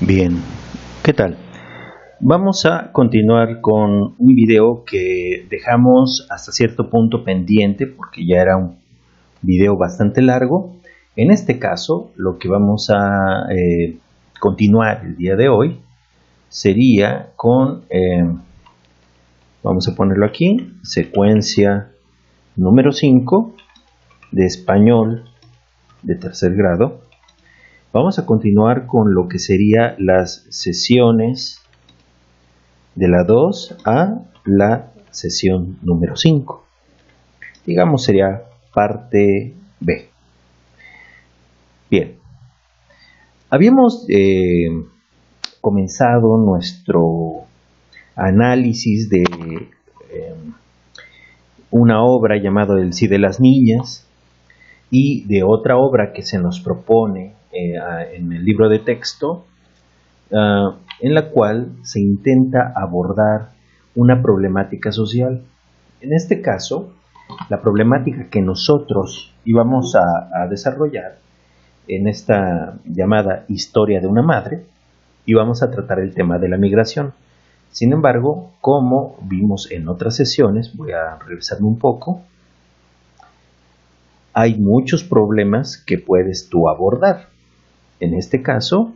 Bien, ¿qué tal? Vamos a continuar con un video que dejamos hasta cierto punto pendiente porque ya era un video bastante largo. En este caso, lo que vamos a continuar el día de hoy sería con, vamos a ponerlo aquí, secuencia número 5 de español de tercer grado. Vamos a continuar con lo que serían las sesiones de la 2 a la sesión número 5. Digamos sería parte B. Bien, habíamos comenzado nuestro análisis de una obra llamada El Sí de las Niñas y de otra obra que se nos propone en el libro de texto, en la cual se intenta abordar una problemática social. En este caso, la problemática que nosotros íbamos a desarrollar en esta llamada Historia de una Madre, íbamos a tratar el tema de la migración. Sin embargo, como vimos en otras sesiones, voy a revisarme un poco, hay muchos problemas que puedes tú abordar. En este caso,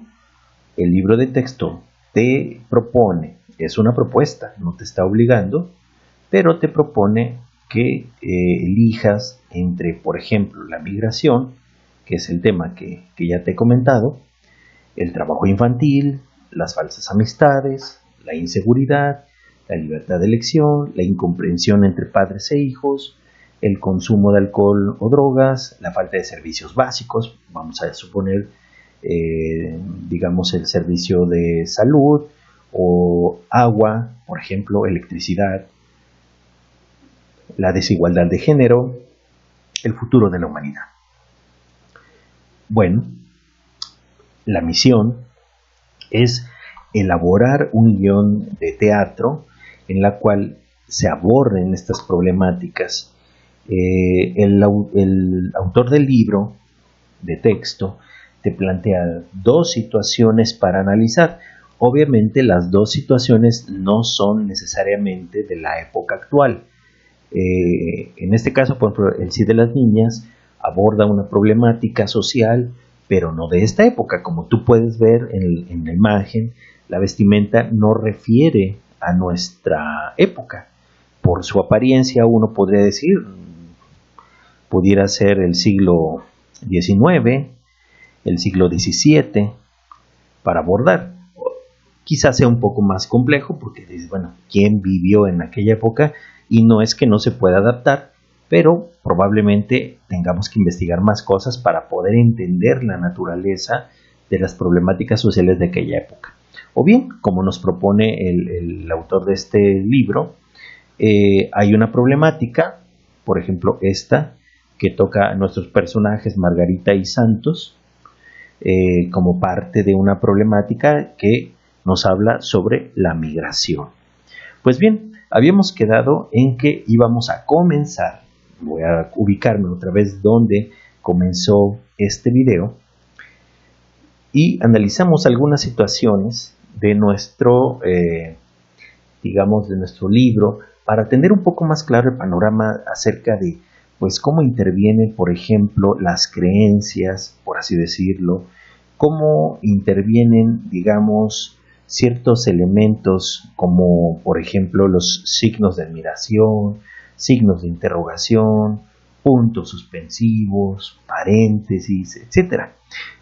el libro de texto te propone, es una propuesta, no te está obligando, pero te propone que elijas entre, por ejemplo, la migración, que es el tema que ya te he comentado, el trabajo infantil, las falsas amistades, la inseguridad, la libertad de elección, la incomprensión entre padres e hijos, el consumo de alcohol o drogas, la falta de servicios básicos, vamos a suponer, digamos, el servicio de salud o agua, por ejemplo, electricidad, la desigualdad de género, el futuro de la humanidad. Bueno, la misión es elaborar un guión de teatro en la cual se aborden estas problemáticas. El autor del libro de texto te plantea dos situaciones para analizar. Obviamente las dos situaciones no son necesariamente de la época actual. En este caso, por ejemplo, El Sí de las Niñas aborda una problemática social, pero no de esta época. Como tú puedes ver en la imagen, la vestimenta no refiere a nuestra época. Por su apariencia uno podría decir, pudiera ser el siglo XIX, el siglo XVII, para abordar. Quizás sea un poco más complejo porque dices, bueno, ¿quién vivió en aquella época? Y no es que no se pueda adaptar, pero probablemente tengamos que investigar más cosas para poder entender la naturaleza de las problemáticas sociales de aquella época. O bien, como nos propone el autor de este libro, hay una problemática, por ejemplo esta, que toca a nuestros personajes Margarita y Santos, como parte de una problemática que nos habla sobre la migración. Pues bien, habíamos quedado en que íbamos a comenzar, voy a ubicarme otra vez donde comenzó este video, y analizamos algunas situaciones de nuestro, digamos, de nuestro libro, para tener un poco más claro el panorama acerca de, pues, cómo intervienen, por ejemplo, las creencias, por así decirlo, cómo intervienen, digamos, ciertos elementos como, por ejemplo, los signos de admiración, signos de interrogación, puntos suspensivos, paréntesis, etc.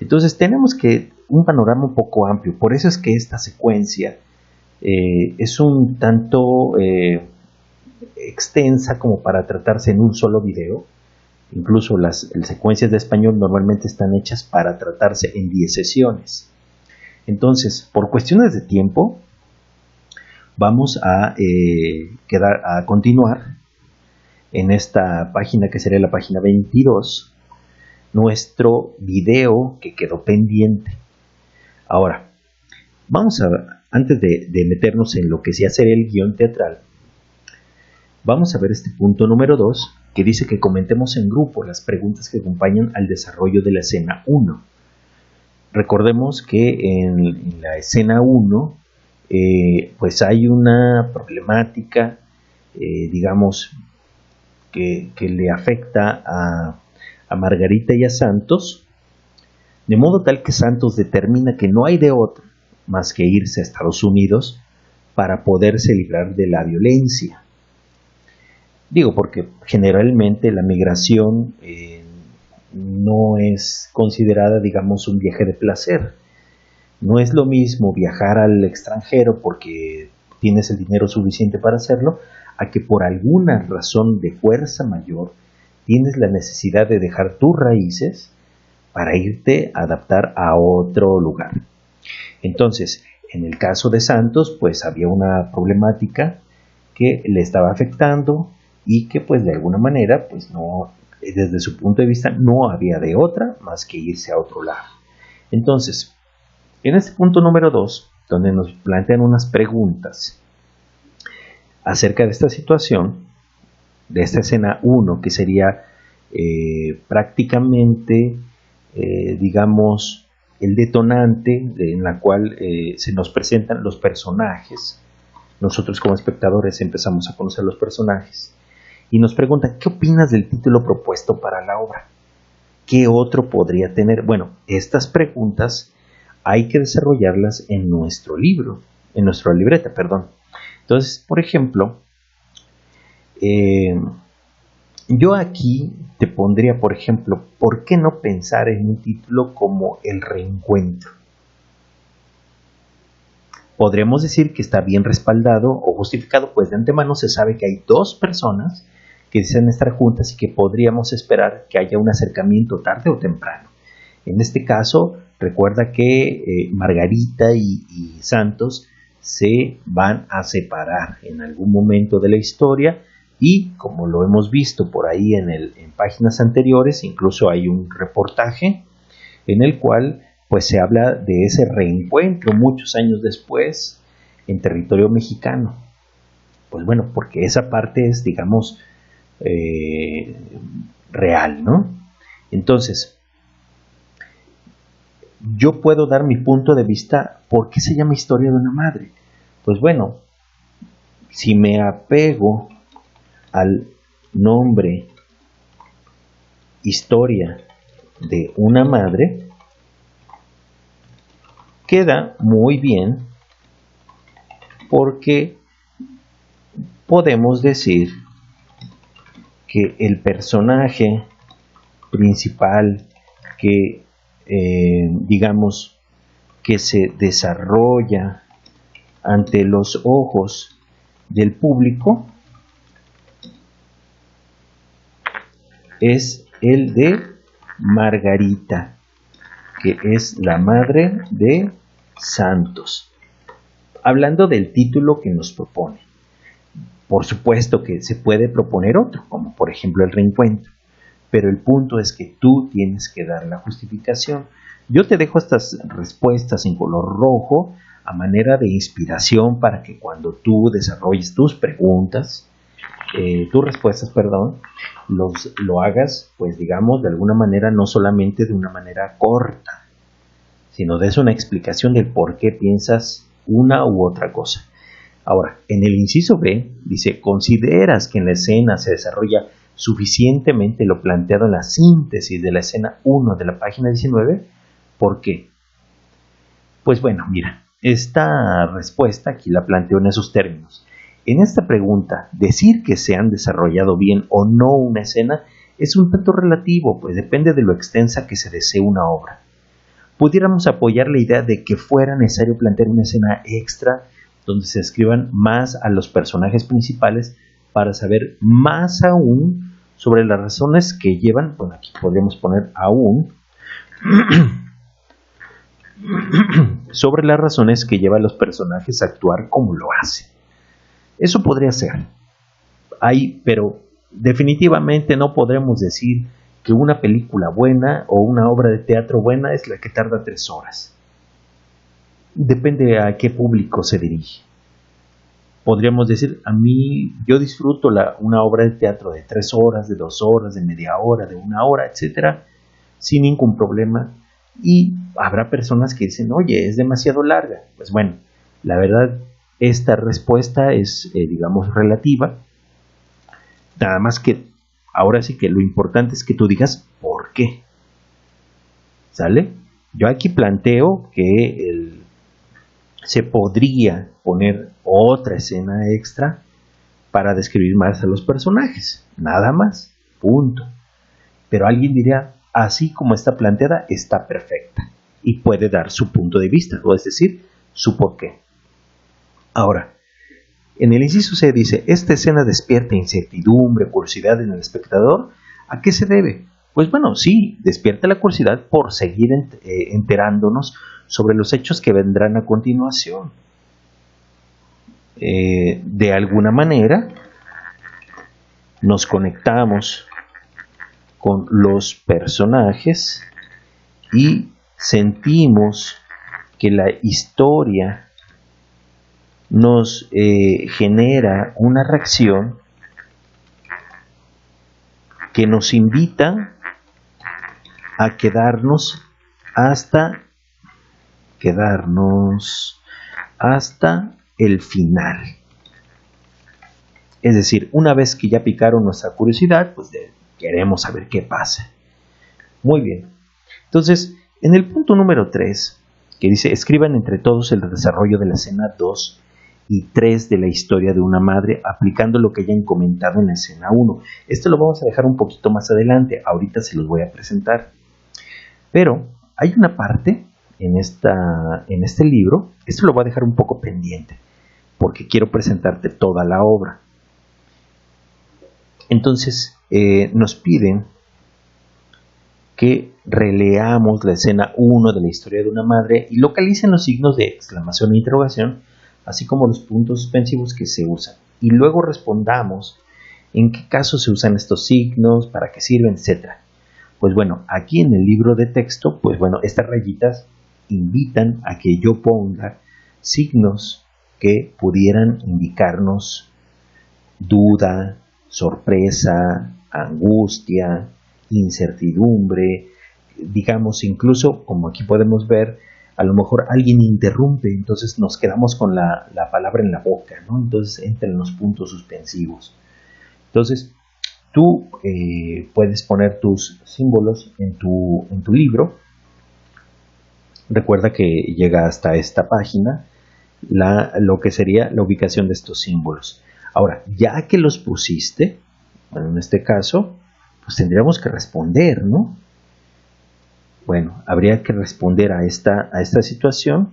Entonces tenemos que un panorama un poco amplio. Por eso es que esta secuencia es un tanto extensa como para tratarse en un solo video. Incluso las secuencias de español normalmente están hechas para tratarse en 10 sesiones. Entonces, por cuestiones de tiempo, vamos a continuar en esta página que sería la página 22, nuestro video que quedó pendiente. Ahora, vamos a, antes de meternos en lo que sí hacer el guión teatral, vamos a ver este punto número 2, que dice que comentemos en grupo las preguntas que acompañan al desarrollo de la escena 1. Recordemos que en la escena 1 pues hay una problemática, digamos, que le afecta a Margarita y a Santos, de modo tal que Santos determina que no hay de otra más que irse a Estados Unidos para poderse librar de la violencia. Digo, porque generalmente la migración no es considerada, digamos, un viaje de placer. No es lo mismo viajar al extranjero porque tienes el dinero suficiente para hacerlo, a que por alguna razón de fuerza mayor tienes la necesidad de dejar tus raíces para irte a adaptar a otro lugar. Entonces, en el caso de Santos, pues había una problemática que le estaba afectando y que pues de alguna manera, pues no, desde su punto de vista, no había de otra más que irse a otro lado. Entonces, en este punto número 2, donde nos plantean unas preguntas acerca de esta situación, de esta escena 1, que sería prácticamente, digamos, el detonante en la cual se nos presentan los personajes. Nosotros como espectadores empezamos a conocer los personajes y nos preguntan, ¿qué opinas del título propuesto para la obra? ¿Qué otro podría tener? Bueno, estas preguntas hay que desarrollarlas en nuestro libro, en nuestra libreta, perdón. Entonces, por ejemplo, yo aquí te pondría, por ejemplo, ¿por qué no pensar en un título como El Reencuentro? Podríamos decir que está bien respaldado o justificado, pues de antemano se sabe que hay dos personas que desean estar juntas y que podríamos esperar que haya un acercamiento tarde o temprano. En este caso, recuerda que Margarita y Santos se van a separar en algún momento de la historia y, como lo hemos visto por ahí en páginas anteriores, incluso hay un reportaje en el cual pues se habla de ese reencuentro muchos años después en territorio mexicano. Pues bueno, porque esa parte es, digamos, real, ¿no? Entonces, yo puedo dar mi punto de vista. ¿Por qué se llama Historia de una madre? Pues bueno, si me apego al nombre Historia de una madre, queda muy bien porque podemos decir que el personaje principal que digamos que se desarrolla ante los ojos del público es el de Margarita, que es la madre de Santos. Hablando del título que nos propone, por supuesto que se puede proponer otro, como por ejemplo El Reencuentro, pero el punto es que tú tienes que dar la justificación. Yo te dejo estas respuestas en color rojo a manera de inspiración para que cuando tú desarrolles tus preguntas, tus respuestas, perdón, lo hagas, pues digamos, de alguna manera, no solamente de una manera corta, sino des una explicación del por qué piensas una u otra cosa. Ahora, en el inciso B, dice, ¿consideras que en la escena se desarrolla suficientemente lo planteado en la síntesis de la escena 1 de la página 19? ¿Por qué? Pues bueno, mira, esta respuesta aquí la planteo en esos términos. En esta pregunta, decir que se han desarrollado bien o no una escena es un tanto relativo, pues depende de lo extensa que se desee una obra. Pudiéramos apoyar la idea de que fuera necesario plantear una escena extra donde se escriban más a los personajes principales para saber más aún sobre las razones que llevan, bueno, aquí podríamos poner aún, sobre las razones que llevan a los personajes a actuar como lo hacen. Eso podría ser. Pero definitivamente no podremos decir que una película buena o una obra de teatro buena es la que tarda 3 horas. Depende a qué público se dirige. Podríamos decir, yo disfruto una obra de teatro de 3 horas, de 2 horas, de media hora, de 1 hora, etcétera, sin ningún problema. Y habrá personas que dicen, oye, es demasiado larga. Pues bueno, la verdad, esta respuesta es, digamos, relativa. Nada más que, ahora sí que lo importante es que tú digas por qué. ¿Sale? Yo aquí planteo que se podría poner otra escena extra para describir más a los personajes. Nada más. Punto. Pero alguien diría, así como está planteada, está perfecta. Y puede dar su punto de vista, o es decir, su porqué. Ahora, en el inciso C dice, esta escena despierta incertidumbre, curiosidad en el espectador. ¿A qué se debe? Pues bueno, sí, despierta la curiosidad por seguir enterándonos sobre los hechos que vendrán a continuación. De alguna manera, nos conectamos con los personajes y sentimos que la historia nos genera una reacción que nos invita a quedarnos hasta el final. Es decir, una vez que ya picaron nuestra curiosidad, pues queremos saber qué pasa. Muy bien. Entonces, en el punto número 3, que dice, escriban entre todos el desarrollo de la escena 2 y 3 de la historia de una madre, aplicando lo que hayan comentado en la escena 1. Esto lo vamos a dejar un poquito más adelante, ahorita se los voy a presentar. Pero hay una parte en este libro, esto lo voy a dejar un poco pendiente, porque quiero presentarte toda la obra. Entonces, nos piden que releamos la escena 1 de la historia de una madre y localicen los signos de exclamación e interrogación, así como los puntos suspensivos que se usan. Y luego respondamos en qué caso se usan estos signos, para qué sirven, etc. Pues bueno, aquí en el libro de texto, pues bueno, estas rayitas invitan a que yo ponga signos que pudieran indicarnos duda, sorpresa, angustia, incertidumbre, digamos, incluso como aquí podemos ver, a lo mejor alguien interrumpe, entonces nos quedamos con la palabra en la boca, ¿no? Entonces entran los puntos suspensivos. Entonces, tú puedes poner tus símbolos en tu libro. Recuerda que llega hasta esta página lo que sería la ubicación de estos símbolos. Ahora, ya que los pusiste, bueno, en este caso, pues tendríamos que responder, ¿no? Bueno, habría que responder a esta situación.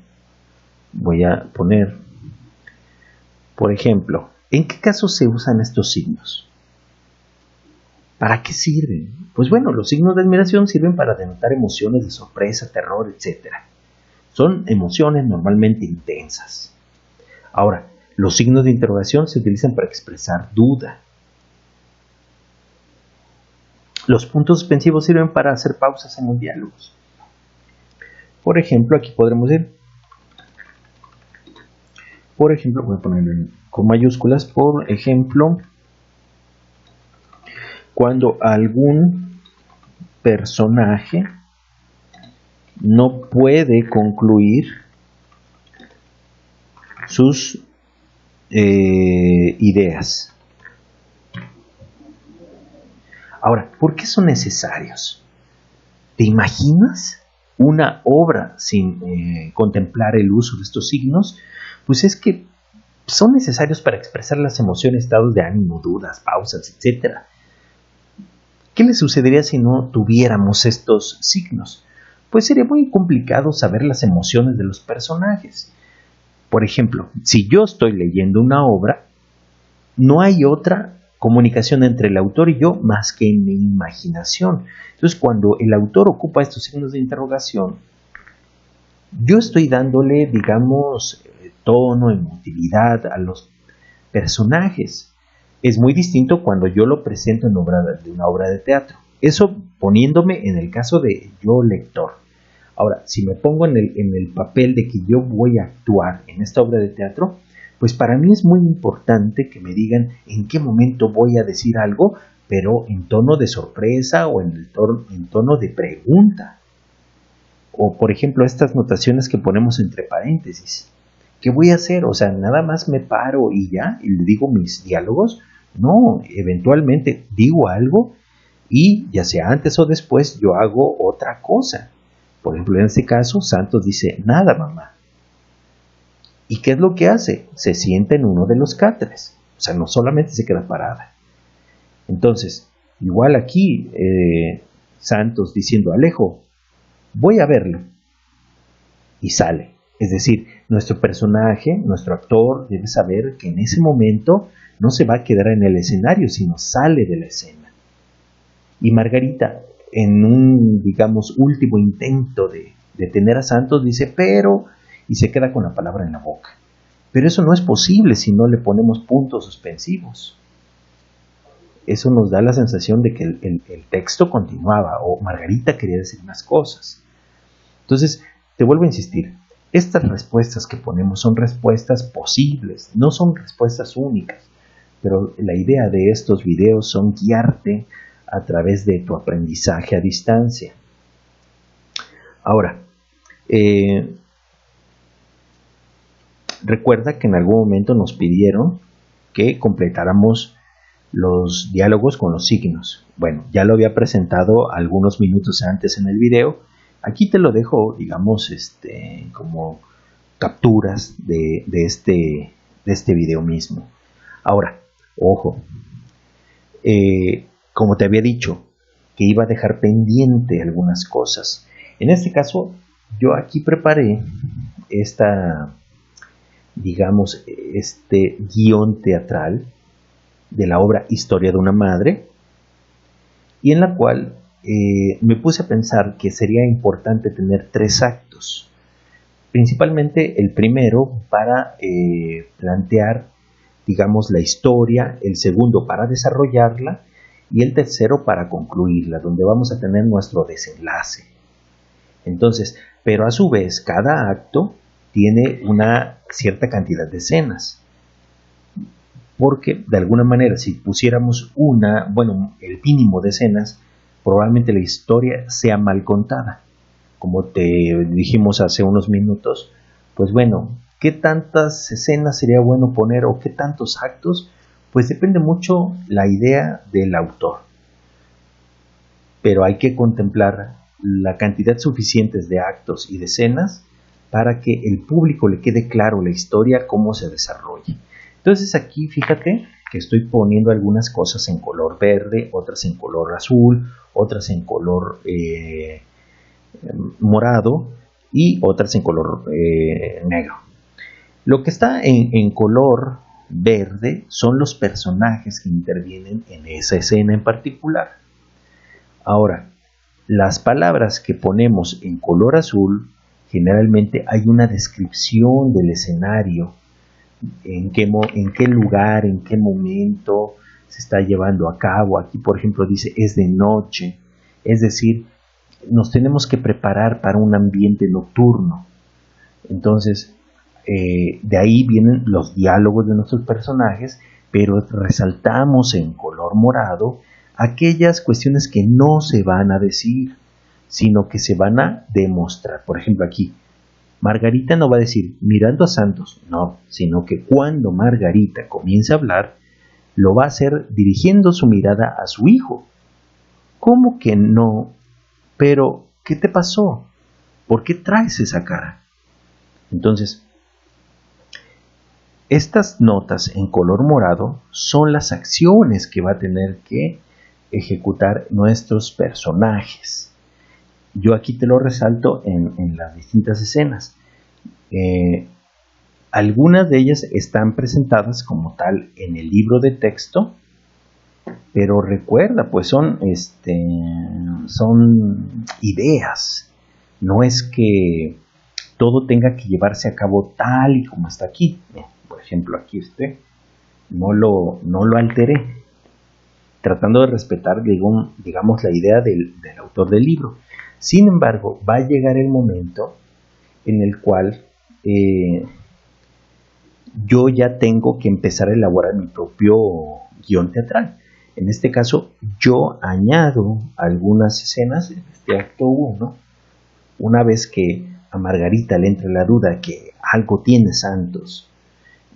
Voy a poner, por ejemplo, ¿en qué caso se usan estos signos? ¿Para qué sirven? Pues bueno, los signos de admiración sirven para denotar emociones de sorpresa, terror, etc. Son emociones normalmente intensas. Ahora, los signos de interrogación se utilizan para expresar duda. Los puntos suspensivos sirven para hacer pausas en los diálogos. Por ejemplo, aquí podremos ver, por ejemplo, voy a ponerlo con mayúsculas, por ejemplo, cuando algún personaje no puede concluir sus ideas. Ahora, ¿por qué son necesarios? ¿Te imaginas una obra sin contemplar el uso de estos signos? Pues es que son necesarios para expresar las emociones, estados de ánimo, dudas, pausas, etc. ¿Qué le sucedería si no tuviéramos estos signos? Pues sería muy complicado saber las emociones de los personajes. Por ejemplo, si yo estoy leyendo una obra, no hay otra comunicación entre el autor y yo más que en mi imaginación. Entonces, cuando el autor ocupa estos signos de interrogación, yo estoy dándole, digamos, tono, emotividad a los personajes. Es muy distinto cuando yo lo presento en una obra de teatro. Eso poniéndome en el caso de yo lector. Ahora, si me pongo en el papel de que yo voy a actuar en esta obra de teatro, pues para mí es muy importante que me digan en qué momento voy a decir algo, pero en tono de sorpresa o en tono de pregunta. O por ejemplo estas notaciones que ponemos entre paréntesis. ¿Qué voy a hacer? O sea, nada más me paro y ya, y le digo mis diálogos. No, eventualmente digo algo y ya sea antes o después yo hago otra cosa. Por ejemplo, en este caso, Santos dice, nada, mamá. ¿Y qué es lo que hace? Se sienta en uno de los cáteres. O sea, no solamente se queda parada. Entonces, igual aquí, Santos diciendo, Alejo, voy a verlo. Y sale. Es decir, nuestro personaje, nuestro actor, debe saber que en ese momento no se va a quedar en el escenario, sino sale de la escena. Y Margarita, en un, digamos, último intento de detener a Santos, dice, pero, y se queda con la palabra en la boca. Pero eso no es posible si no le ponemos puntos suspensivos. Eso nos da la sensación de que el texto continuaba, o Margarita quería decir más cosas. Entonces, te vuelvo a insistir, estas respuestas que ponemos son respuestas posibles, no son respuestas únicas, pero la idea de estos videos son guiarte a través de tu aprendizaje a distancia. Ahora, recuerda que en algún momento nos pidieron que completáramos los diálogos con los signos. Bueno, ya lo había presentado algunos minutos antes en el video. Aquí te lo dejo, digamos, como capturas de este video mismo. Ahora, ojo, como te había dicho, que iba a dejar pendiente algunas cosas. En este caso, yo aquí preparé este guión teatral de la obra Historia de una Madre, y en la cual me puse a pensar que sería importante tener 3 actos. Principalmente el primero para plantear, digamos, la historia, el segundo para desarrollarla y el tercero para concluirla, donde vamos a tener nuestro desenlace. Entonces, pero a su vez, cada acto tiene una cierta cantidad de escenas. Porque, de alguna manera, si pusiéramos el mínimo de escenas, probablemente la historia sea mal contada. Como te dijimos hace unos minutos, pues bueno, ¿qué tantas escenas sería bueno poner o qué tantos actos? Pues depende mucho la idea del autor. Pero hay que contemplar la cantidad suficiente de actos y de escenas para que el público le quede claro la historia, cómo se desarrolla. Entonces aquí fíjate que estoy poniendo algunas cosas en color verde, otras en color azul, otras en color morado y otras en color negro. Lo que está en color verde son los personajes que intervienen en esa escena en particular. Ahora, las palabras que ponemos en color azul, generalmente hay una descripción del escenario, en qué lugar, en qué momento se está llevando a cabo. Aquí, por ejemplo, dice es de noche, es decir, nos tenemos que preparar para un ambiente nocturno. Entonces, de ahí vienen los diálogos de nuestros personajes, pero resaltamos en color morado aquellas cuestiones que no se van a decir, sino que se van a demostrar. Por ejemplo, aquí, Margarita no va a decir mirando a Santos, no, sino que cuando Margarita comience a hablar, lo va a hacer dirigiendo su mirada a su hijo. ¿Cómo que no? Pero, ¿qué te pasó? ¿Por qué traes esa cara? Entonces, estas notas en color morado son las acciones que va a tener que ejecutar nuestros personajes. Yo aquí te lo resalto en las distintas escenas. Algunas de ellas están presentadas como tal en el libro de texto, pero recuerda, pues son ideas. No es que todo tenga que llevarse a cabo tal y como está aquí. Por ejemplo, aquí no lo alteré, tratando de respetar, digamos, la idea del autor del libro. Sin embargo, va a llegar el momento en el cual yo ya tengo que empezar a elaborar mi propio guión teatral. En este caso, yo añado algunas escenas en este acto 1 una vez que a Margarita le entra la duda que algo tiene Santos,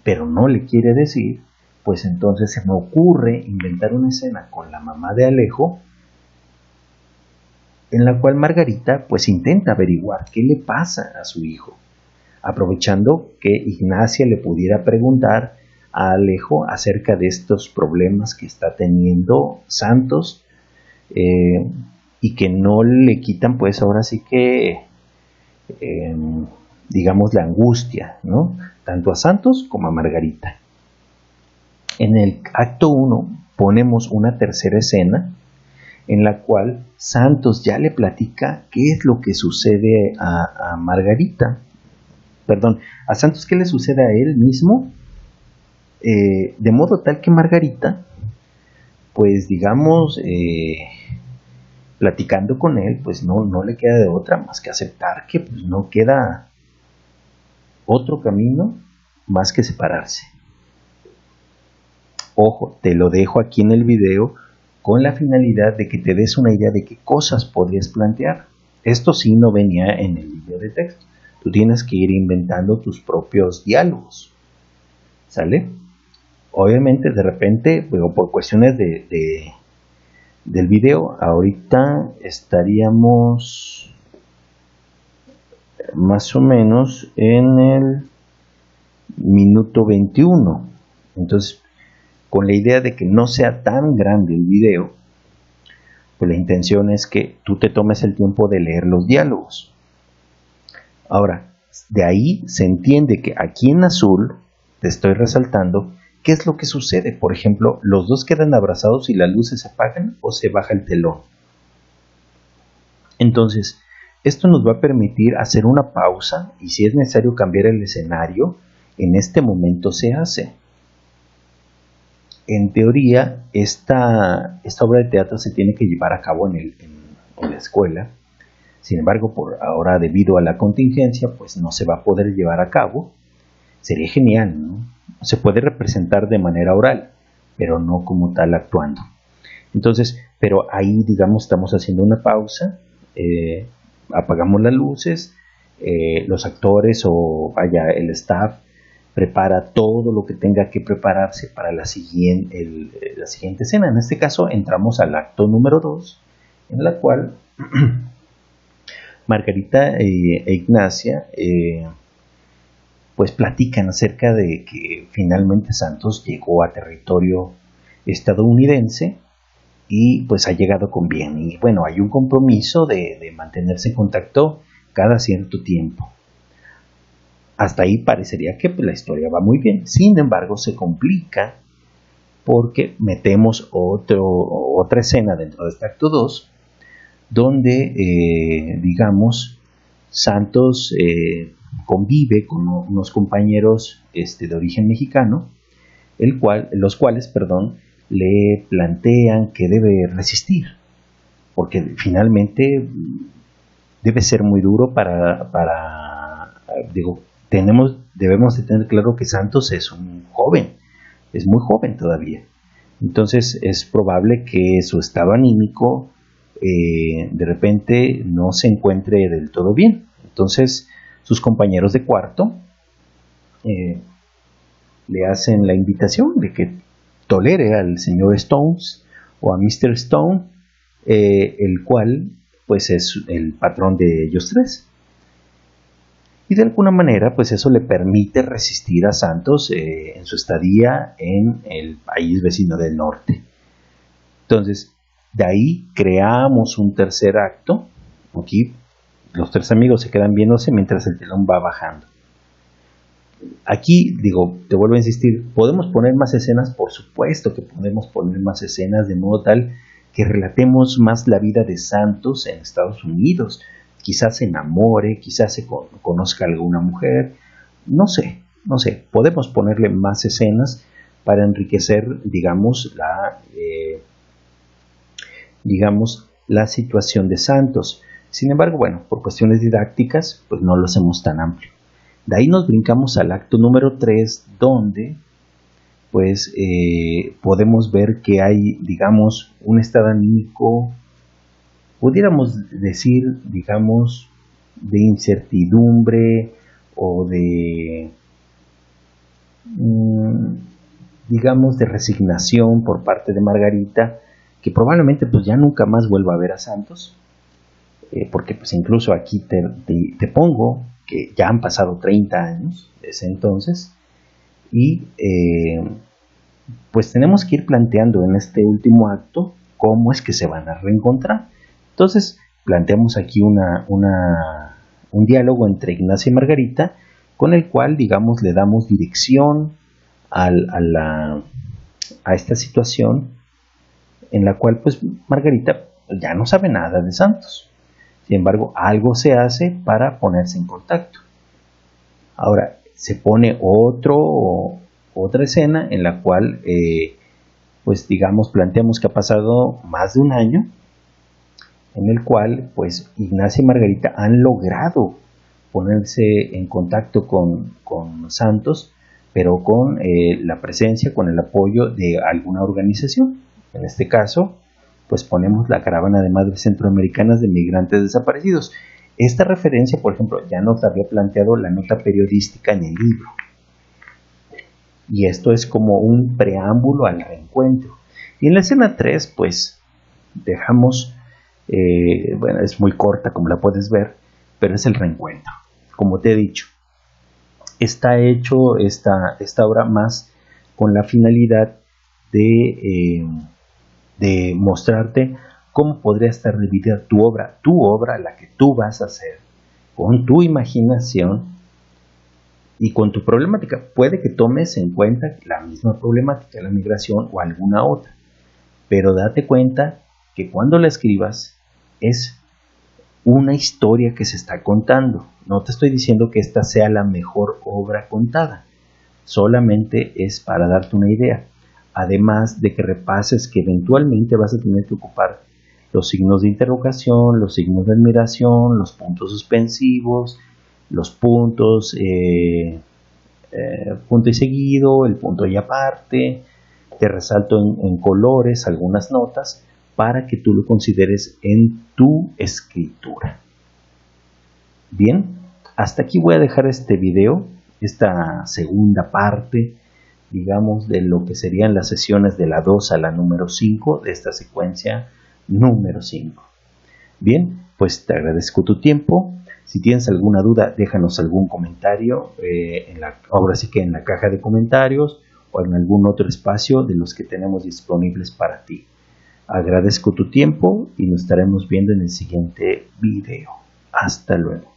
pero no le quiere decir, pues entonces se me ocurre inventar una escena con la mamá de Alejo, en la cual Margarita pues intenta averiguar qué le pasa a su hijo, aprovechando que Ignacia le pudiera preguntar a Alejo acerca de estos problemas que está teniendo Santos, y que no le quitan pues ahora sí que digamos la angustia, ¿no? Tanto a Santos como a Margarita. En el acto 1 ponemos una tercera escena en la cual Santos ya le platica qué es lo que sucede a Margarita, perdón, a Santos qué le sucede a él mismo, de modo tal que Margarita, pues digamos, platicando con él, pues no le queda de otra más que aceptar que pues, no queda otro camino más que separarse. Ojo, te lo dejo aquí en el video con la finalidad de que te des una idea de qué cosas podrías plantear. Esto sí no venía en el video de texto. Tú tienes que ir inventando tus propios diálogos. ¿Sale? Obviamente, de repente, bueno, por cuestiones del video, ahorita estaríamos más o menos en el minuto 21. Entonces, con la idea de que no sea tan grande el video, pues la intención es que tú te tomes el tiempo de leer los diálogos. Ahora, de ahí se entiende que aquí en azul te estoy resaltando qué es lo que sucede. Por ejemplo, los dos quedan abrazados y las luces se apagan o se baja el telón. Entonces, esto nos va a permitir hacer una pausa y si es necesario cambiar el escenario, en este momento se hace. En teoría, esta obra de teatro se tiene que llevar a cabo en la escuela. Sin embargo, por ahora, debido a la contingencia, pues no se va a poder llevar a cabo. Sería genial, ¿no? Se puede representar de manera oral, pero no como tal actuando. Entonces, pero ahí, digamos, estamos haciendo una pausa, apagamos las luces, los actores o vaya, el staff prepara todo lo que tenga que prepararse para la siguiente escena. En este caso entramos al acto número 2, en la cual Margarita e Ignacia pues platican acerca de que finalmente Santos llegó a territorio estadounidense y pues ha llegado con bien. Y bueno, hay un compromiso de mantenerse en contacto cada cierto tiempo. Hasta ahí parecería que pues, la historia va muy bien. Sin embargo, se complica porque metemos otra escena dentro de este acto 2, donde, digamos, Santos convive con unos compañeros de origen mexicano, los cuales le plantean que debe resistir, porque finalmente debe ser muy duro debemos de tener claro que Santos es un joven, es muy joven todavía. Entonces es probable que su estado anímico de repente no se encuentre del todo bien. Entonces sus compañeros de cuarto le hacen la invitación de que tolere al señor Stones o a Mr. Stone, el cual pues es el patrón de ellos tres. Y de alguna manera, pues eso le permite resistir a Santos en su estadía en el país vecino del norte. Entonces, de ahí creamos un tercer acto. Aquí los tres amigos se quedan viéndose mientras el telón va bajando. Aquí, te vuelvo a insistir, ¿podemos poner más escenas? Por supuesto que podemos poner más escenas de modo tal que relatemos más la vida de Santos en Estados Unidos. Quizás se enamore, quizás se conozca a alguna mujer, no sé, podemos ponerle más escenas para enriquecer, digamos, la situación de Santos. Sin embargo, bueno, por cuestiones didácticas, pues no lo hacemos tan amplio. De ahí nos brincamos al acto número 3, donde pues podemos ver que hay, digamos, un estado anímico, pudiéramos decir, digamos, incertidumbre o de, digamos, de resignación por parte de Margarita, que probablemente pues ya nunca más vuelva a ver a Santos, porque pues incluso aquí te pongo que ya han pasado 30 años desde entonces, y pues tenemos que ir planteando en este último acto cómo es que se van a reencontrar. Entonces planteamos aquí un diálogo entre Ignacia y Margarita, con el cual, digamos, le damos dirección a esta situación en la cual pues Margarita ya no sabe nada de Santos. Sin embargo, algo se hace para ponerse en contacto. Ahora, se pone otra escena en la cual, pues digamos, planteamos que ha pasado más de un año, en el cual, pues, Ignacia y Margarita han logrado ponerse en contacto con Santos, pero con la presencia, con el apoyo de alguna organización. En este caso, pues ponemos la Caravana de Madres Centroamericanas de Migrantes Desaparecidos. Esta referencia, por ejemplo, ya nos había planteado la nota periodística en el libro. Y esto es como un preámbulo al reencuentro. Y en la escena 3, pues, dejamos, bueno, es muy corta como la puedes ver, pero es el reencuentro. Como te he dicho, está hecho esta obra más con la finalidad de mostrarte cómo podría estar dividida tu obra, la que tú vas a hacer, con tu imaginación y con tu problemática. Puede que tomes en cuenta la misma problemática, la migración o alguna otra, pero date cuenta que cuando la escribas es una historia que se está contando. No te estoy diciendo que esta sea la mejor obra contada, solamente es para darte una idea. Además de que repases que eventualmente vas a tener que ocupar los signos de interrogación, los signos de admiración, los puntos suspensivos, los puntos, punto y seguido, el punto y aparte. Te resalto en colores algunas notas para que tú lo consideres en tu escritura. Bien, hasta aquí voy a dejar este video, esta segunda parte, digamos, de lo que serían las sesiones de la 2 a la número 5 de esta secuencia número 5. Bien, pues te agradezco tu tiempo. Si tienes alguna duda, déjanos algún comentario, ahora sí que en la caja de comentarios o en algún otro espacio de los que tenemos disponibles para ti. Agradezco tu tiempo y nos estaremos viendo en el siguiente video. Hasta luego.